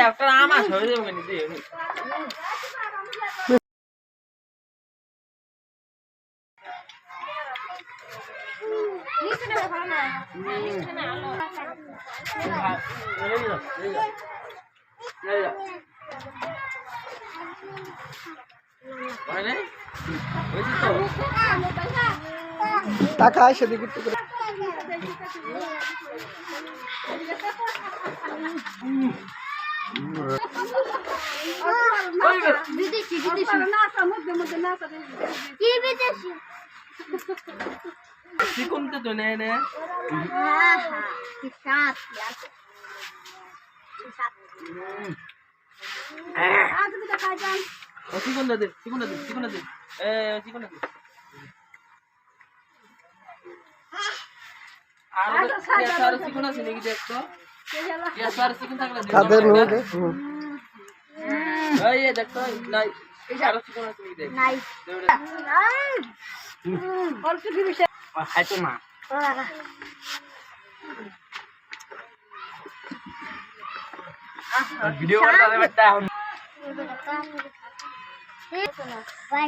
একটা আমার হয়ে যাবে নিজে টাকা এসে দিকে একটু করে বিদেশি বিদেশি কি বিদেশি চিকনটা তো নেয় না কি সাত লাগে তুমি তো খাই যান চিকনটা দে চিকনটা দে চিকনটা দে চিকনটা দে আর চিকন আছে নাকি দেখ তো আর চিকন থাকলে তাদের নোটে এই দেখ তো নাই এই আর চিকন আছে নাকি দেখ নাই অল্প দিবি খাইতো না ভিডিও করতে হবে একটা বাই